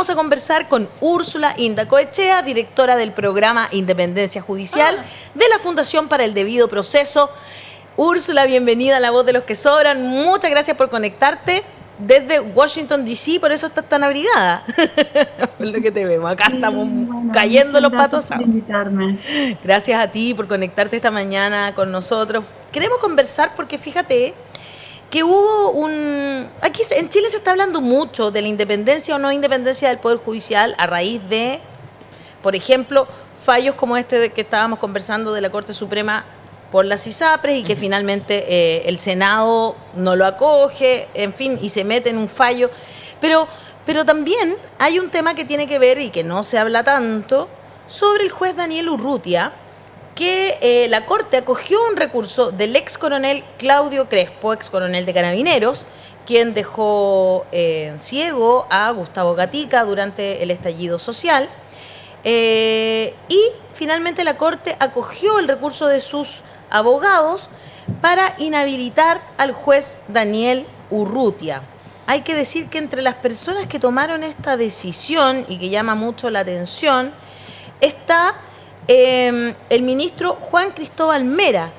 vamos a conversar con Úrsula Indacoechea, directora del programa Independencia Judicial de la Fundación para el Debido Proceso. Úrsula, bienvenida a La Voz de los que Sobran. Muchas gracias por conectarte desde Washington, D.C., por eso estás tan abrigada. Por lo que te vemos, acá estamos cayendo los patos. Gracias por invitarme. Gracias a ti por conectarte esta mañana con nosotros. Queremos conversar porque fíjate que hubo aquí en Chile se está hablando mucho de la independencia o no independencia del Poder Judicial a raíz de, por ejemplo, fallos como este de que estábamos conversando de la Corte Suprema por las ISAPRES y que finalmente el Senado no lo acoge, en fin, y se mete en un fallo. Pero también hay un tema que tiene que ver y que no se habla tanto sobre el juez Daniel Urrutia, que la Corte acogió un recurso del ex coronel Claudio Crespo, ex coronel de Carabineros, quien dejó ciego a Gustavo Gatica durante el estallido social. Y finalmente la Corte acogió el recurso de sus abogados para inhabilitar al juez Daniel Urrutia. Hay que decir que entre las personas que tomaron esta decisión y que llama mucho la atención está el ministro Juan Cristóbal Mera.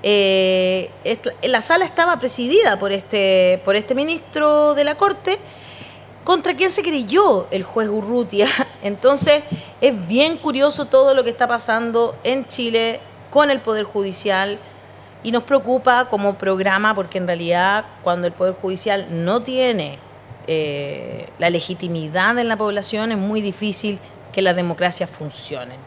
La sala estaba presidida por este ministro de la Corte, contra quien se creyó el juez Urrutia. Entonces es bien curioso todo lo que está pasando en Chile con el Poder Judicial y nos preocupa como programa porque en realidad cuando el Poder Judicial no tiene la legitimidad en la población es muy difícil que las democracias funcionen.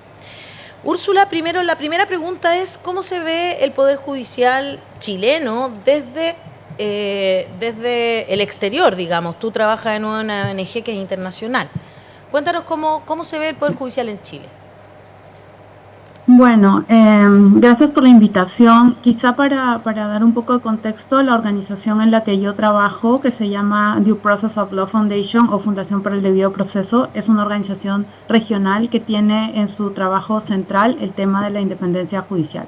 Úrsula, primero, la primera pregunta es ¿cómo se ve el Poder Judicial chileno desde el exterior, digamos? Tú trabajas en una ONG que es internacional. Cuéntanos cómo se ve el Poder Judicial en Chile. Bueno, gracias por la invitación. Quizá para dar un poco de contexto, la organización en la que yo trabajo, que se llama Due Process of Law Foundation o Fundación para el Debido Proceso, es una organización regional que tiene en su trabajo central el tema de la independencia judicial.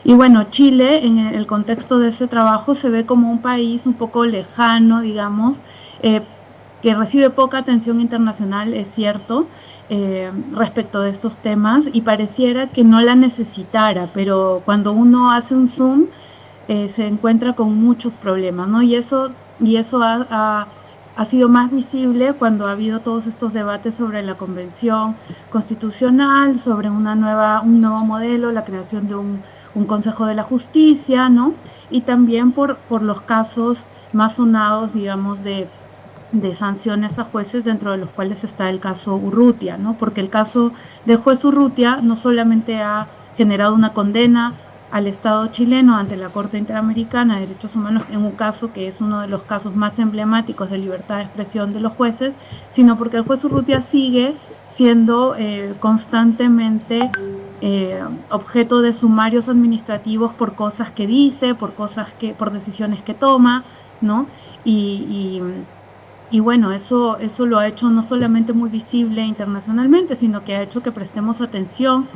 Y bueno, Chile, en el contexto de ese trabajo, se ve como un país un poco lejano, digamos, que recibe poca atención internacional, es cierto, respecto de estos temas, y pareciera que no la necesitara, pero cuando uno hace un zoom, se encuentra con muchos problemas, ¿no? Y eso ha sido más visible cuando ha habido todos estos debates sobre la Convención Constitucional, sobre un nuevo modelo, la creación de un Consejo de la Justicia, ¿no? Y también por los casos más sonados, digamos, de sanciones a jueces, dentro de los cuales está el caso Urrutia, ¿no? Porque el caso del juez Urrutia no solamente ha generado una condena al Estado chileno ante la Corte Interamericana de Derechos Humanos en un caso que es uno de los casos más emblemáticos de libertad de expresión de los jueces, sino porque el juez Urrutia sigue siendo constantemente objeto de sumarios administrativos por cosas que dice, por decisiones que toma, ¿no? Y bueno, eso lo ha hecho no solamente muy visible internacionalmente, sino que ha hecho que prestemos atención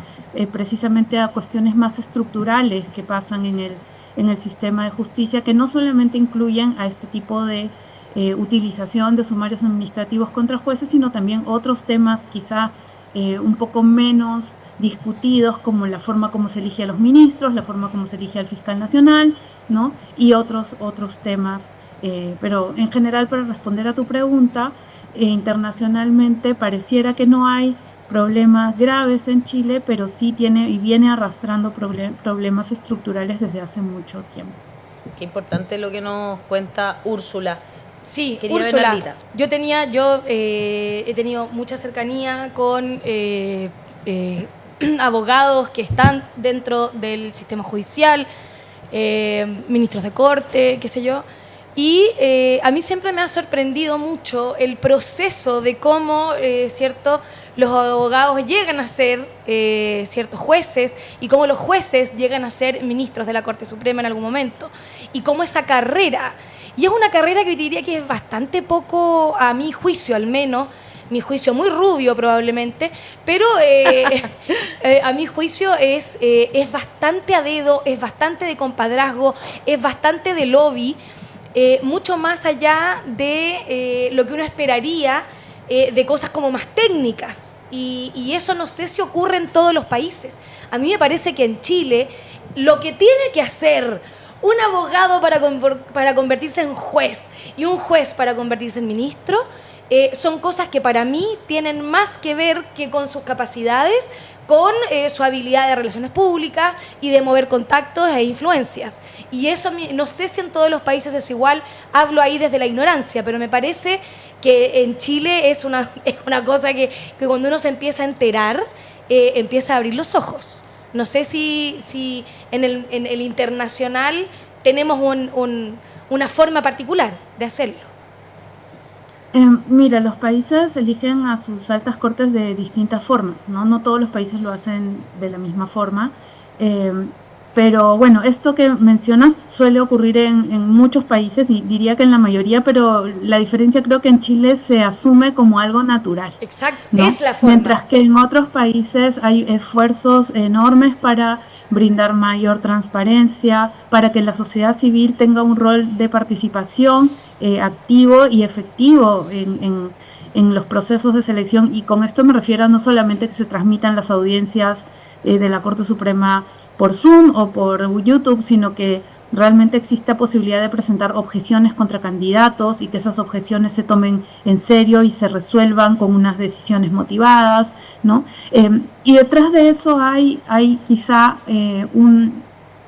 precisamente a cuestiones más estructurales que pasan en el sistema de justicia, que no solamente incluyen a este tipo de utilización de sumarios administrativos contra jueces, sino también otros temas quizá un poco menos discutidos, como la forma como se elige a los ministros, la forma como se elige al fiscal nacional, ¿no? Y otros temas. Pero en general, para responder a tu pregunta, internacionalmente pareciera que no hay problemas graves en Chile, pero sí viene arrastrando problemas estructurales desde hace mucho tiempo. Qué importante lo que nos cuenta Úrsula. Sí, querida Úrsula, Bernardita. yo he tenido mucha cercanía con abogados que están dentro del sistema judicial, ministros de corte, qué sé yo. Y a mí siempre me ha sorprendido mucho el proceso de cómo, ¿cierto?, los abogados llegan a ser ciertos jueces y cómo los jueces llegan a ser ministros de la Corte Suprema en algún momento. Y cómo esa carrera, y es una carrera que yo diría que es bastante poco, a mi juicio al menos, mi juicio muy rubio probablemente, pero a mi juicio es bastante a dedo, es bastante de compadrazgo, es bastante de lobby, mucho más allá de lo que uno esperaría de cosas como más técnicas. Y eso no sé si ocurre en todos los países. A mí me parece que en Chile lo que tiene que hacer un abogado para convertirse en juez y un juez para convertirse en ministro son cosas que para mí tienen más que ver que con sus capacidades, con su habilidad de relaciones públicas y de mover contactos e influencias. Y eso no sé si en todos los países es igual, hablo ahí desde la ignorancia, pero me parece que en Chile es una cosa que cuando uno se empieza a enterar, empieza a abrir los ojos. No sé si en el internacional tenemos una forma particular de hacerlo. Mira, los países eligen a sus altas cortes de distintas formas, ¿no? No todos los países lo hacen de la misma forma. Pero bueno, esto que mencionas suele ocurrir en muchos países y diría que en la mayoría, pero la diferencia creo que en Chile se asume como algo natural. Exacto, ¿no? es la forma. Mientras que en otros países hay esfuerzos enormes para brindar mayor transparencia, para que la sociedad civil tenga un rol de participación activo y efectivo en los procesos de selección. Y con esto me refiero a no solamente que se transmitan las audiencias de la Corte Suprema por Zoom o por YouTube, sino que realmente exista posibilidad de presentar objeciones contra candidatos y que esas objeciones se tomen en serio y se resuelvan con unas decisiones motivadas, ¿no? Y detrás de eso hay quizá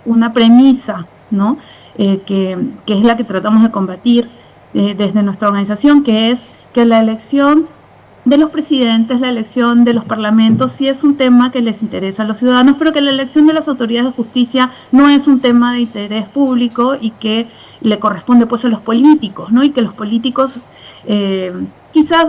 una premisa, ¿no? Que es la que tratamos de combatir desde nuestra organización, que es que la elección de los presidentes, la elección de los parlamentos, sí es un tema que les interesa a los ciudadanos, pero que la elección de las autoridades de justicia no es un tema de interés público y que le corresponde pues a los políticos, ¿no? Y que los políticos quizás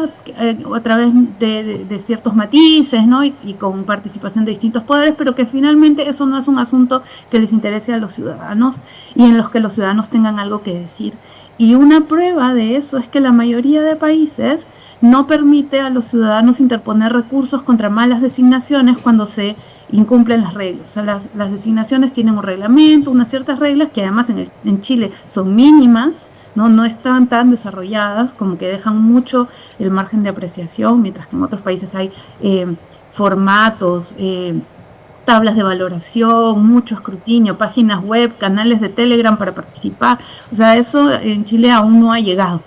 a través de ciertos matices, ¿no? Y con participación de distintos poderes, pero que finalmente eso no es un asunto que les interese a los ciudadanos y en los que los ciudadanos tengan algo que decir. Y una prueba de eso es que la mayoría de países no permite a los ciudadanos interponer recursos contra malas designaciones cuando se incumplen las reglas. O sea, las designaciones tienen un reglamento, unas ciertas reglas que además en Chile son mínimas, no están tan desarrolladas, como que dejan mucho el margen de apreciación, mientras que en otros países hay formatos, tablas de valoración, mucho escrutinio, páginas web, canales de Telegram para participar. O sea, eso en Chile aún no ha llegado.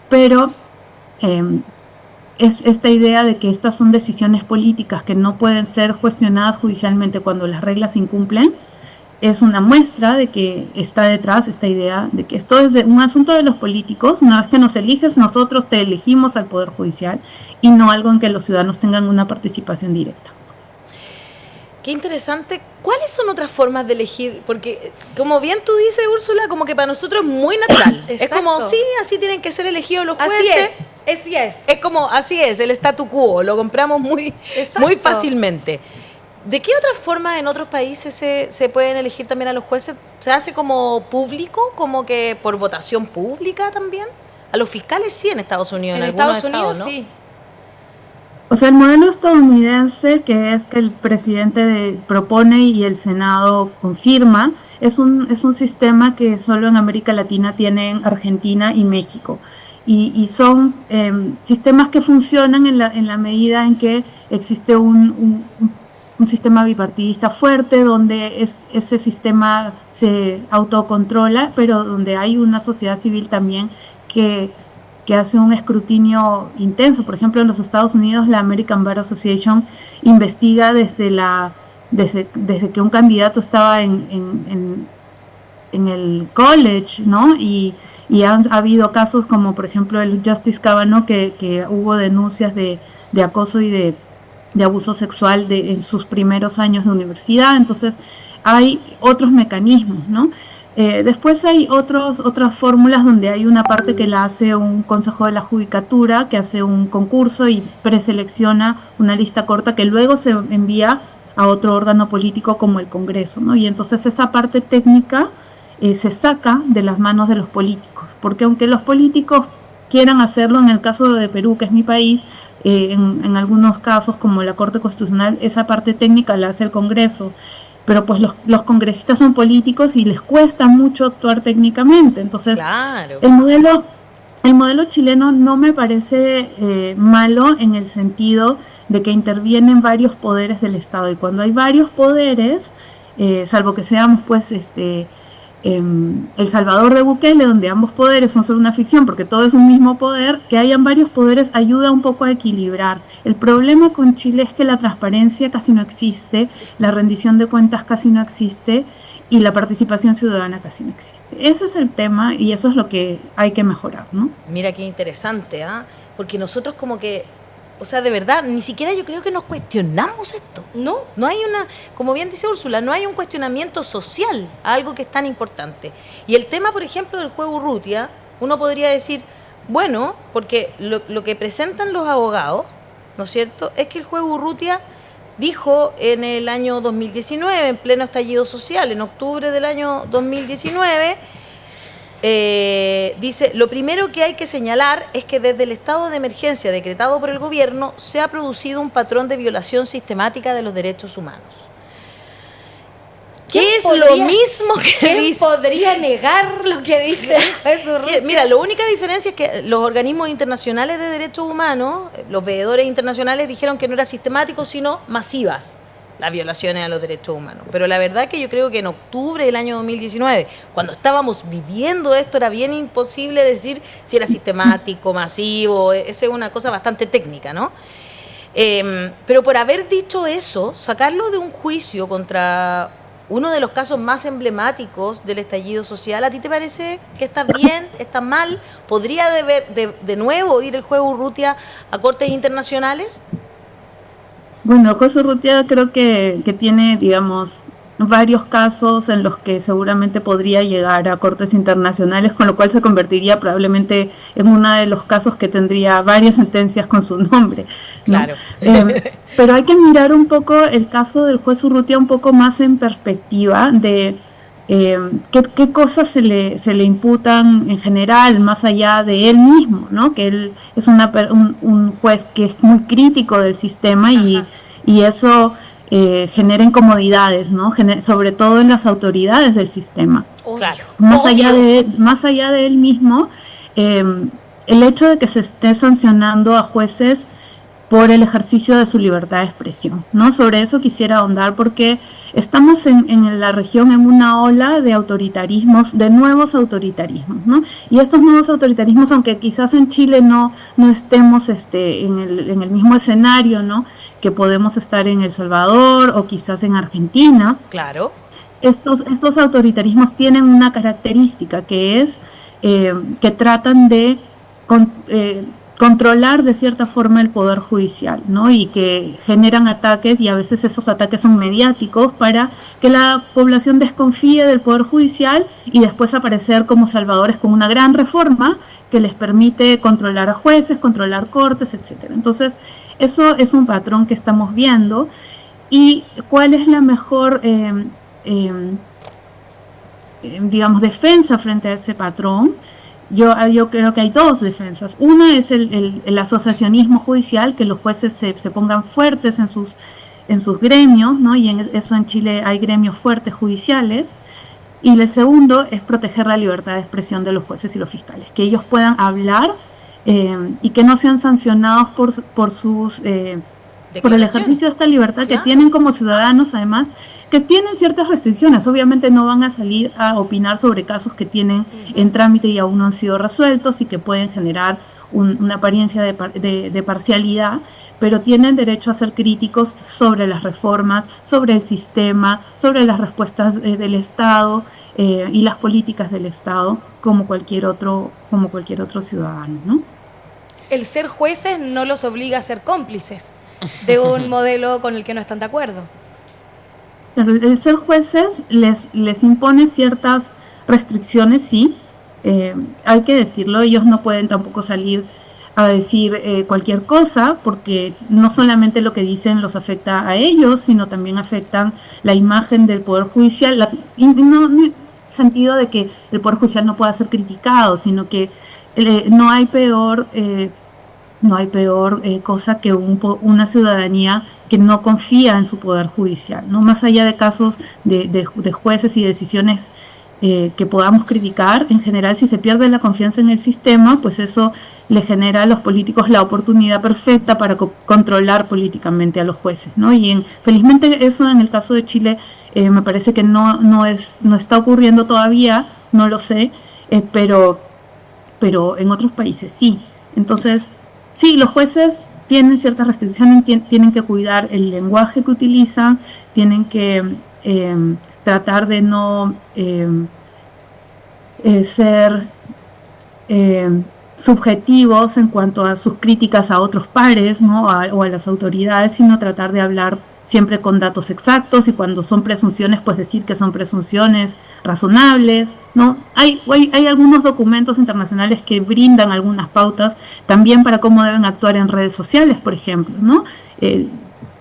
Pero es esta idea de que estas son decisiones políticas que no pueden ser cuestionadas judicialmente cuando las reglas se incumplen, es una muestra de que está detrás esta idea de que esto es un asunto de los políticos. Una vez que nos eliges, nosotros te elegimos al Poder Judicial y no algo en que los ciudadanos tengan una participación directa. Qué interesante. ¿Cuáles son otras formas de elegir? Porque, como bien tú dices, Úrsula, como que para nosotros es muy natural. Es como, sí, así tienen que ser elegidos los jueces. Así es. Es como, así es, el statu quo, lo compramos muy fácilmente. ¿De qué otras formas en otros países se pueden elegir también a los jueces? ¿Se hace como público, como que por votación pública también? A los fiscales sí en Estados Unidos. En algunos Estados Unidos, ¿no? sí. O sea, el modelo estadounidense, que es que el presidente propone y el Senado confirma, es un sistema que solo en América Latina tienen Argentina y México. Y son sistemas que funcionan en la medida en que existe un sistema bipartidista fuerte, donde ese sistema se autocontrola, pero donde hay una sociedad civil también que hace un escrutinio intenso. Por ejemplo, en los Estados Unidos, la American Bar Association investiga desde que un candidato estaba en el college, ¿no? Y ha habido casos como, por ejemplo, el Justice Kavanaugh, que hubo denuncias de acoso y de abuso sexual en sus primeros años de universidad. Entonces, hay otros mecanismos, ¿no? Después hay otras fórmulas donde hay una parte que la hace un consejo de la judicatura, que hace un concurso y preselecciona una lista corta que luego se envía a otro órgano político como el Congreso, ¿no? Y entonces esa parte técnica se saca de las manos de los políticos, porque aunque los políticos quieran hacerlo, en el caso de Perú, que es mi país, en algunos casos como la Corte Constitucional, esa parte técnica la hace el Congreso. Pero pues los congresistas son políticos y les cuesta mucho actuar técnicamente. Entonces, claro, el modelo El modelo chileno no me parece malo en el sentido de que intervienen varios poderes del Estado, y cuando hay varios poderes, salvo que seamos pues El Salvador de Bukele, donde ambos poderes son solo una ficción porque todo es un mismo poder, que hayan varios poderes ayuda un poco a equilibrar. El problema con Chile es que la transparencia casi no existe, la rendición de cuentas casi no existe y la participación ciudadana casi no existe. Ese es el tema y eso es lo que hay que mejorar, ¿no? Mira qué interesante, ¿ah? Porque nosotros como que, o sea, de verdad, ni siquiera yo creo que nos cuestionamos esto. No hay una, como bien dice Úrsula, no hay un cuestionamiento social a algo que es tan importante. Y el tema, por ejemplo, del juego Urrutia, uno podría decir, bueno, porque lo que presentan los abogados, ¿no es cierto?, es que el juego Urrutia dijo en el año 2019, en pleno estallido social, en octubre del año 2019, dice, lo primero que hay que señalar es que desde el estado de emergencia decretado por el gobierno se ha producido un patrón de violación sistemática de los derechos humanos. ¿Qué es lo mismo que dice? ¿Quién podría negar lo que dice Jesús Urrutia? Mira, la única diferencia es que los organismos internacionales de derechos humanos, los veedores internacionales, dijeron que no era sistemático, sino masivas las violaciones a los derechos humanos. Pero la verdad que yo creo que en octubre del año 2019, cuando estábamos viviendo esto, era bien imposible decir si era sistemático, masivo. Esa es una cosa bastante técnica, ¿no? Pero por haber dicho eso, sacarlo de un juicio contra uno de los casos más emblemáticos del estallido social, ¿a ti te parece que está bien, está mal? ¿Podría de nuevo ir el juego Urrutia a cortes internacionales? Bueno, el juez Urrutia creo que tiene, digamos, varios casos en los que seguramente podría llegar a cortes internacionales, con lo cual se convertiría probablemente en uno de los casos que tendría varias sentencias con su nombre, ¿no? Claro. Pero hay que mirar un poco el caso del juez Urrutia un poco más en perspectiva de qué cosas se le imputan en general, más allá de él mismo, ¿no? Que él es un juez que es muy crítico del sistema y eso genera incomodidades, ¿no? Sobre todo en las autoridades del sistema. Claro. Más allá de él mismo, el hecho de que se esté sancionando a jueces por el ejercicio de su libertad de expresión, ¿no? Sobre eso quisiera ahondar porque estamos en la región en una ola de autoritarismos, de nuevos autoritarismos, ¿no? Y estos nuevos autoritarismos, aunque quizás en Chile no estemos en el mismo escenario, ¿no?, que podemos estar en El Salvador o quizás en Argentina. Claro. Estos autoritarismos tienen una característica que es que tratan de controlar de cierta forma el poder judicial, ¿no? Y que generan ataques, y a veces esos ataques son mediáticos para que la población desconfíe del poder judicial y después aparecer como salvadores con una gran reforma que les permite controlar a jueces, controlar cortes, etcétera. Entonces, eso es un patrón que estamos viendo. ¿Y cuál es la mejor, digamos, defensa frente a ese patrón? Yo creo que hay dos defensas. Una es el asociacionismo judicial, que los jueces se pongan fuertes en sus gremios, ¿no? Y eso en Chile hay gremios fuertes judiciales. Y el segundo es proteger la libertad de expresión de los jueces y los fiscales, que ellos puedan hablar y que no sean sancionados por el ejercicio de esta libertad que tienen como ciudadanos, además, que tienen ciertas restricciones. Obviamente no van a salir a opinar sobre casos que tienen en trámite y aún no han sido resueltos y que pueden generar una apariencia de parcialidad, pero tienen derecho a ser críticos sobre las reformas, sobre el sistema, sobre las respuestas del Estado y las políticas del Estado, como cualquier otro ciudadano, ¿no? El ser jueces no los obliga a ser cómplices de un modelo con el que no están de acuerdo. El ser jueces les impone ciertas restricciones, sí, hay que decirlo. Ellos no pueden tampoco salir a decir cualquier cosa, porque no solamente lo que dicen los afecta a ellos, sino también afectan la imagen del Poder Judicial, no en el sentido de que el Poder Judicial no pueda ser criticado, sino que no hay peor cosa que una ciudadanía que no confía en su poder judicial, ¿no? Más allá de casos de jueces y decisiones que podamos criticar. En general, si se pierde la confianza en el sistema, pues eso le genera a los políticos la oportunidad perfecta para controlar políticamente a los jueces, ¿no? Y felizmente eso en el caso de Chile me parece que no está ocurriendo todavía, no lo sé, pero en otros países sí. Entonces, sí, los jueces tienen ciertas restricciones, tienen que cuidar el lenguaje que utilizan, tienen que tratar de no ser subjetivos en cuanto a sus críticas a otros pares, ¿no? o a las autoridades, sino tratar de hablar siempre con datos exactos, y cuando son presunciones, pues decir que son presunciones razonables, ¿no? Hay algunos documentos internacionales que brindan algunas pautas también para cómo deben actuar en redes sociales, por ejemplo, ¿no?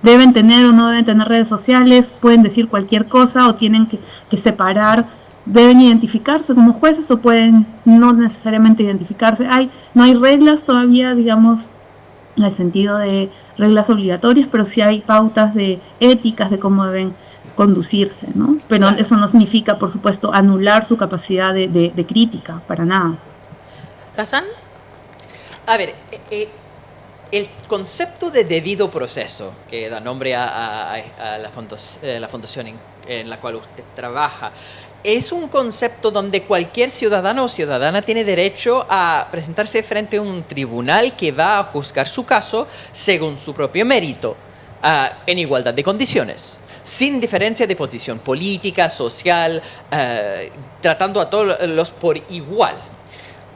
Deben tener o no deben tener redes sociales, pueden decir cualquier cosa o tienen que separar. Deben identificarse como jueces o pueden no necesariamente identificarse. No hay reglas todavía, digamos, en el sentido de reglas obligatorias, pero sí hay pautas de éticas de cómo deben conducirse, ¿no? Pero claro, eso no significa, por supuesto, anular su capacidad de crítica, para nada. ¿Hassan? A ver, el concepto de debido proceso, que da nombre a la fundación en la cual usted trabaja, es un concepto donde cualquier ciudadano o ciudadana tiene derecho a presentarse frente a un tribunal que va a juzgar su caso según su propio mérito, en igualdad de condiciones, sin diferencia de posición política, social, tratando a todos por igual.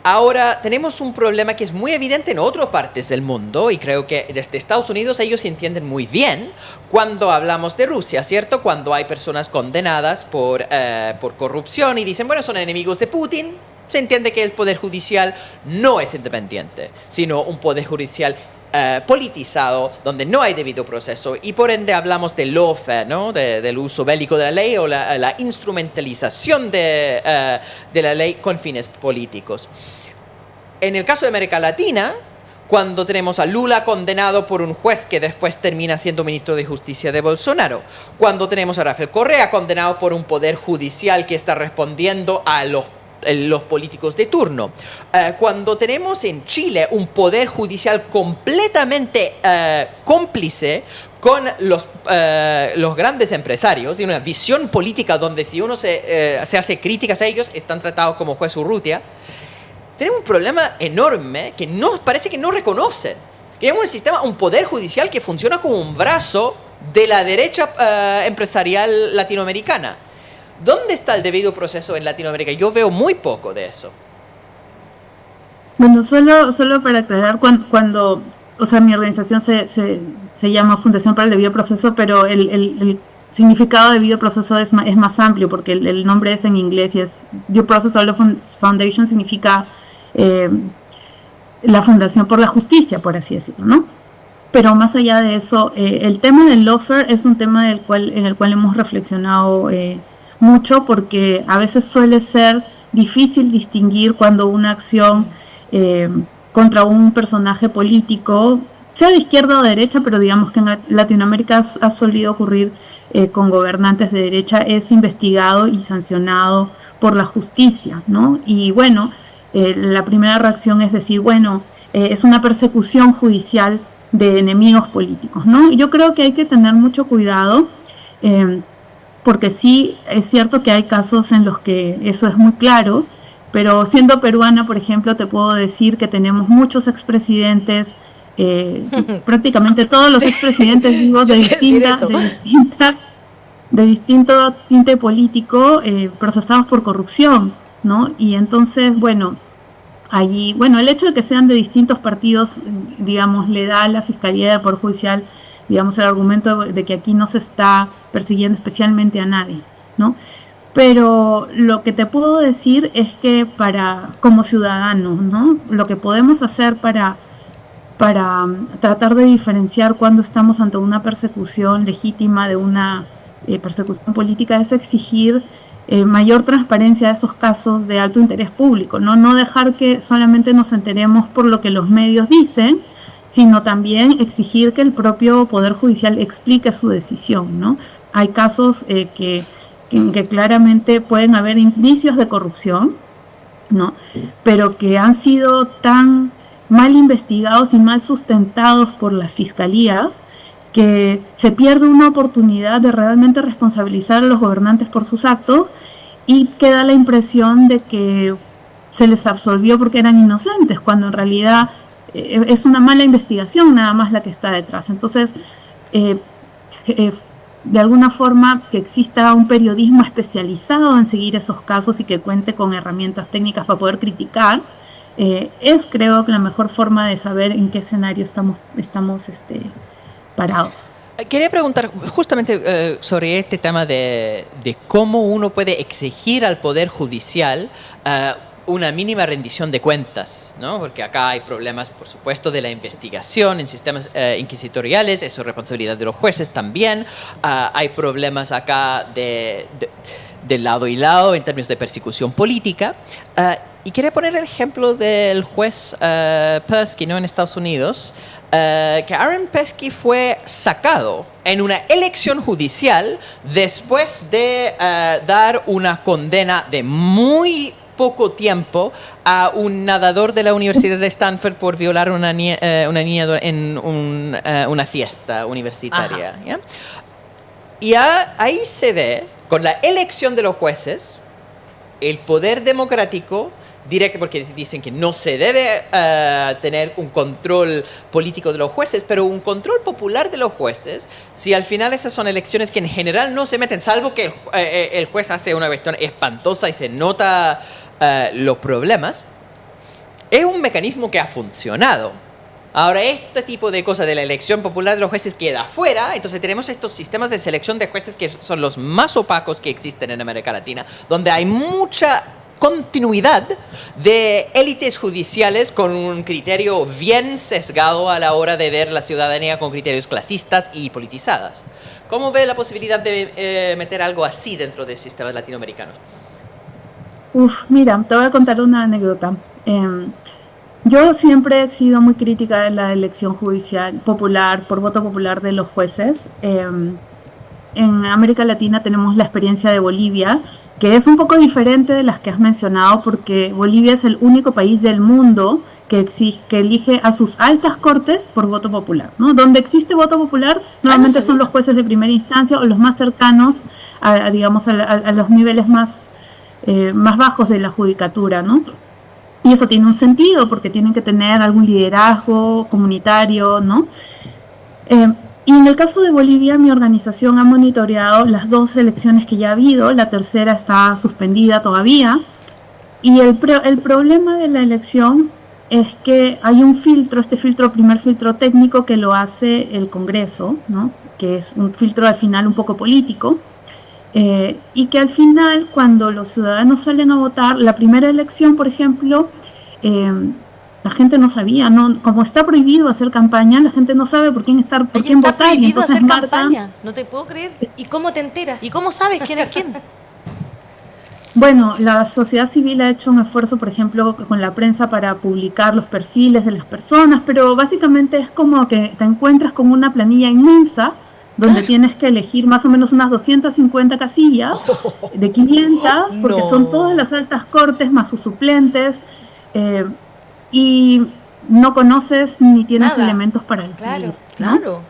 Ahora, tenemos un problema que es muy evidente en otras partes del mundo, y creo que desde Estados Unidos ellos se entienden muy bien cuando hablamos de Rusia, ¿cierto? Cuando hay personas condenadas por corrupción y dicen, bueno, son enemigos de Putin, se entiende que el Poder Judicial no es independiente, sino un Poder Judicial politizado, donde no hay debido proceso, y por ende hablamos del lawfare, ¿no? Del uso bélico de la ley o la instrumentalización de la ley con fines políticos. En el caso de América Latina, cuando tenemos a Lula condenado por un juez que después termina siendo ministro de Justicia de Bolsonaro, cuando tenemos a Rafael Correa condenado por un poder judicial que está respondiendo a los políticos de turno, cuando tenemos en Chile un poder judicial completamente cómplice con los grandes empresarios, y una visión política donde si uno se hace críticas a ellos, están tratados como juez Urrutia. Tenemos un problema enorme que parece que no reconocen. Tenemos un poder judicial que funciona como un brazo de la derecha empresarial latinoamericana. ¿Dónde está el debido proceso en Latinoamérica? Yo veo muy poco de eso. Bueno, solo para aclarar, cuando o sea, mi organización se llama Fundación para el Debido Proceso, pero el significado de debido proceso es más amplio, porque el nombre es en inglés y es Due Process of Law Foundation, significa la Fundación por la Justicia, por así decirlo, ¿no? Pero más allá de eso, el tema del lawfare es un tema en el cual hemos reflexionado mucho, porque a veces suele ser difícil distinguir cuando una acción contra un personaje político, sea de izquierda o de derecha, pero digamos que en Latinoamérica ha solido ocurrir con gobernantes de derecha, es investigado y sancionado por la justicia, ¿no? Y bueno, la primera reacción es decir, bueno, es una persecución judicial de enemigos políticos, ¿no? Y yo creo que hay que tener mucho cuidado, porque sí es cierto que hay casos en los que eso es muy claro, pero siendo peruana, por ejemplo, te puedo decir que tenemos muchos expresidentes, prácticamente todos los expresidentes vivos de distinto tinte político, procesados por corrupción, ¿no? Y entonces, bueno, allí, bueno, el hecho de que sean de distintos partidos, digamos, le da a la Fiscalía de Poder Judicial, digamos, el argumento de que aquí no se está persiguiendo especialmente a nadie, ¿no? Pero lo que te puedo decir es que como ciudadanos, ¿no? Lo que podemos hacer para tratar de diferenciar cuando estamos ante una persecución legítima de una persecución política es exigir mayor transparencia de esos casos de alto interés público, no dejar que solamente nos enteremos por lo que los medios dicen, sino también exigir que el propio Poder Judicial explique su decisión, ¿no? Hay casos que que claramente pueden haber indicios de corrupción, ¿no? Pero que han sido tan mal investigados y mal sustentados por las fiscalías que se pierde una oportunidad de realmente responsabilizar a los gobernantes por sus actos y queda la impresión de que se les absolvió porque eran inocentes, cuando en realidad es una mala investigación nada más la que está detrás. Entonces, de alguna forma, que exista un periodismo especializado en seguir esos casos y que cuente con herramientas técnicas para poder criticar, es, creo, la mejor forma de saber en qué escenario estamos parados. Quería preguntar justamente sobre este tema de cómo uno puede exigir al Poder Judicial una mínima rendición de cuentas, ¿no? Porque acá hay problemas, por supuesto, de la investigación en sistemas inquisitoriales, eso es responsabilidad de los jueces también. Hay problemas acá de lado y lado en términos de persecución política. Y quería poner el ejemplo del juez Persky, ¿no? En Estados Unidos, que Aaron Persky fue sacado en una elección judicial después de dar una condena de muy poco tiempo a un nadador de la Universidad de Stanford por violar una niña en una fiesta universitaria, ¿ya? Y ahí se ve, con la elección de los jueces, el poder democrático directo, porque dicen que no se debe tener un control político de los jueces, pero un control popular de los jueces, si al final esas son elecciones que en general no se meten, salvo que el juez hace una cuestión espantosa y se nota los problemas, es un mecanismo que ha funcionado. Ahora, este tipo de cosas de la elección popular de los jueces queda fuera, entonces tenemos estos sistemas de selección de jueces que son los más opacos que existen en América Latina, donde hay mucha continuidad de élites judiciales con un criterio bien sesgado a la hora de ver la ciudadanía con criterios clasistas y politizadas. ¿Cómo ve la posibilidad de meter algo así dentro de sistemas latinoamericanos? Mira, te voy a contar una anécdota. Yo siempre he sido muy crítica de la elección judicial popular, por voto popular de los jueces. En América Latina tenemos la experiencia de Bolivia, que es un poco diferente de las que has mencionado, porque Bolivia es el único país del mundo que elige a sus altas cortes por voto popular, ¿no? Donde existe voto popular, normalmente son los jueces de primera instancia o los más cercanos a los niveles más bajos de la judicatura, ¿no? Y eso tiene un sentido, porque tienen que tener algún liderazgo comunitario, ¿no? Y en el caso de Bolivia, mi organización ha monitoreado las 2 elecciones que ya ha habido, la tercera está suspendida todavía, y el problema de la elección es que hay un filtro, primer filtro técnico que lo hace el Congreso, ¿no? Que es un filtro al final un poco político, y que al final, cuando los ciudadanos salen a votar, la primera elección, por ejemplo, la gente no sabía, como está prohibido hacer campaña, la gente no sabe por quién votar, y entonces hacer campaña, no te puedo creer. ¿Y cómo te enteras? ¿Y cómo sabes quién es quién? Bueno, la sociedad civil ha hecho un esfuerzo, por ejemplo, con la prensa para publicar los perfiles de las personas, pero básicamente es como que te encuentras con una planilla inmensa donde tienes que elegir más o menos unas 250 casillas de 500, porque son todas las altas cortes más sus suplentes, y no conoces ni tienes elementos para decidir. Claro.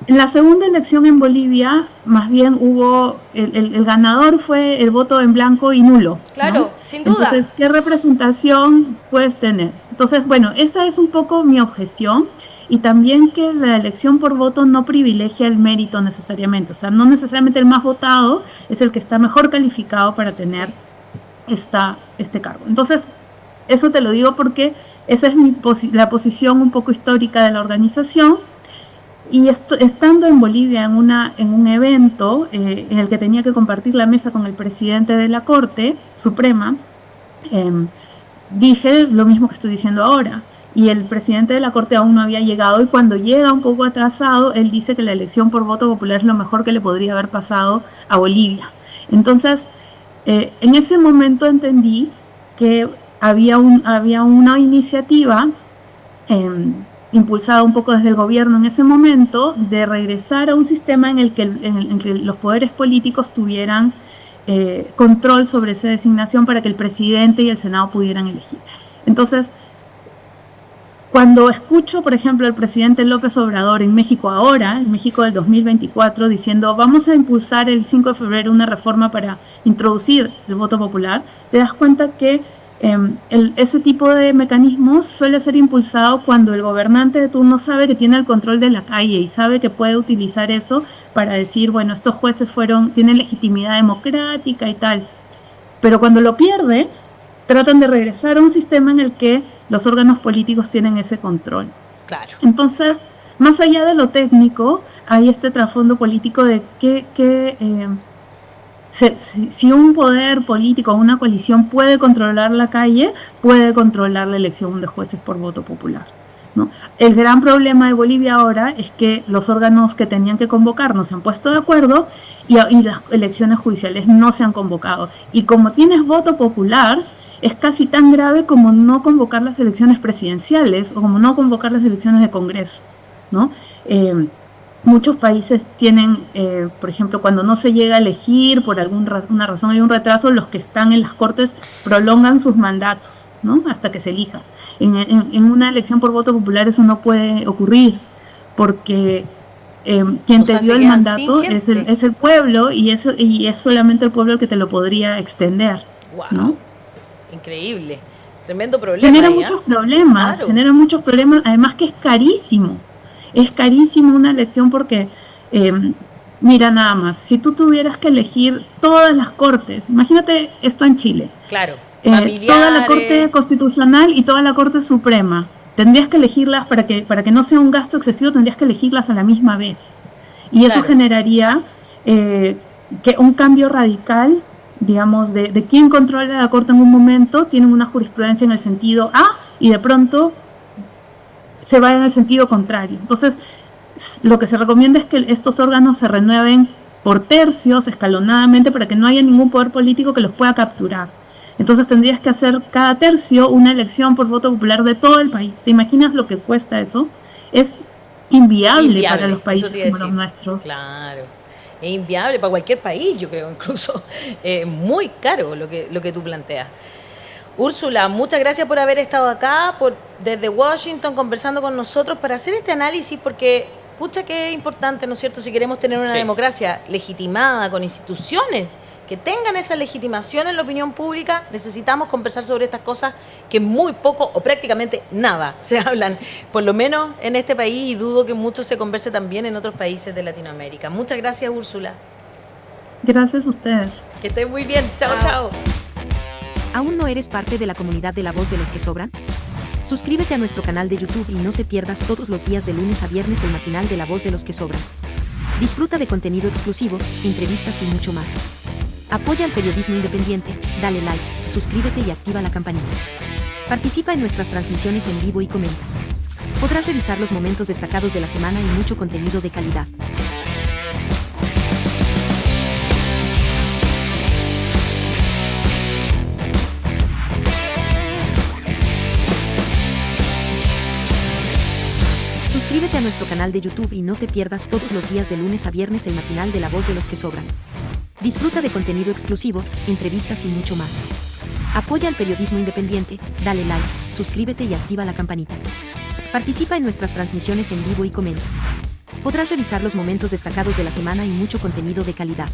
En la segunda elección en Bolivia, más bien hubo, el ganador fue el voto en blanco y nulo. Claro, ¿no? sin duda. Entonces, ¿qué representación puedes tener? Entonces, bueno, esa es un poco mi objeción. Y también que la elección por voto no privilegia el mérito necesariamente. O sea, no necesariamente el más votado es el que está mejor calificado para tener este cargo. Entonces, eso te lo digo porque esa es la posición un poco histórica de la organización. Y estando en Bolivia en un evento en el que tenía que compartir la mesa con el presidente de la Corte Suprema, dije lo mismo que estoy diciendo ahora. Y el presidente de la Corte aún no había llegado, y cuando llega un poco atrasado, él dice que la elección por voto popular es lo mejor que le podría haber pasado a Bolivia. Entonces, en ese momento entendí que había una iniciativa impulsada un poco desde el gobierno en ese momento de regresar a un sistema en el que los poderes políticos tuvieran control sobre esa designación para que el presidente y el Senado pudieran elegir. Entonces, cuando escucho, por ejemplo, al presidente López Obrador en México ahora, en México del 2024, diciendo vamos a impulsar el 5 de febrero una reforma para introducir el voto popular, te das cuenta que ese tipo de mecanismos suele ser impulsado cuando el gobernante de turno sabe que tiene el control de la calle y sabe que puede utilizar eso para decir, bueno, estos jueces tienen legitimidad democrática y tal. Pero cuando lo pierde, tratan de regresar a un sistema en el que los órganos políticos tienen ese control. Claro. Entonces, más allá de lo técnico, hay este trasfondo político de si un poder político o una coalición puede controlar la calle, puede controlar la elección de jueces por voto popular, ¿no? El gran problema de Bolivia ahora es que los órganos que tenían que convocar no se han puesto de acuerdo y las elecciones judiciales no se han convocado. Y como tienes voto popular, es casi tan grave como no convocar las elecciones presidenciales o como no convocar las elecciones de Congreso, ¿no? Muchos países tienen, por ejemplo, cuando no se llega a elegir por alguna razón, hay un retraso, los que están en las cortes prolongan sus mandatos, ¿no? Hasta que se elija. En una elección por voto popular eso no puede ocurrir, porque quien te dio el mandato es el pueblo y es solamente el pueblo el que te lo podría extender. Wow. ¿No? Increíble. Tremendo problema. Genera muchos problemas, además que es carísimo. Es carísimo una elección porque, mira nada más, si tú tuvieras que elegir todas las cortes, imagínate esto en Chile. Claro. Toda la Corte Constitucional y toda la Corte Suprema, tendrías que elegirlas para que no sea un gasto excesivo, tendrías que elegirlas a la misma vez. Y eso generaría que un cambio radical, digamos, de quién controla la Corte en un momento, tienen una jurisprudencia en el sentido A y de pronto se va en el sentido contrario. Entonces, lo que se recomienda es que estos órganos se renueven por tercios, escalonadamente, para que no haya ningún poder político que los pueda capturar. Entonces tendrías que hacer cada tercio una elección por voto popular de todo el país. ¿Te imaginas lo que cuesta eso? Es inviable para los países como los nuestros. Claro. Es inviable para cualquier país, yo creo, incluso. Muy caro lo que tú planteas. Úrsula, muchas gracias por haber estado acá, desde Washington, conversando con nosotros para hacer este análisis, porque, pucha, que es importante, ¿no es cierto?, si queremos tener una democracia legitimada, con instituciones que tengan esa legitimación en la opinión pública, necesitamos conversar sobre estas cosas que muy poco o prácticamente nada se hablan, por lo menos en este país, y dudo que mucho se converse también en otros países de Latinoamérica. Muchas gracias, Úrsula. Gracias a ustedes. Que estén muy bien. Chao, chao. ¿Aún no eres parte de la comunidad de La Voz de los que Sobran? Suscríbete a nuestro canal de YouTube y no te pierdas todos los días de lunes a viernes el matinal de La Voz de los que Sobran. Disfruta de contenido exclusivo, entrevistas y mucho más. Apoya al periodismo independiente, dale like, suscríbete y activa la campanita. Participa en nuestras transmisiones en vivo y comenta. Podrás revisar los momentos destacados de la semana y mucho contenido de calidad. Suscríbete a nuestro canal de YouTube y no te pierdas todos los días de lunes a viernes el matinal de La Voz de los que Sobran. Disfruta de contenido exclusivo, entrevistas y mucho más. Apoya al periodismo independiente, dale like, suscríbete y activa la campanita. Participa en nuestras transmisiones en vivo y comenta. Podrás revisar los momentos destacados de la semana y mucho contenido de calidad.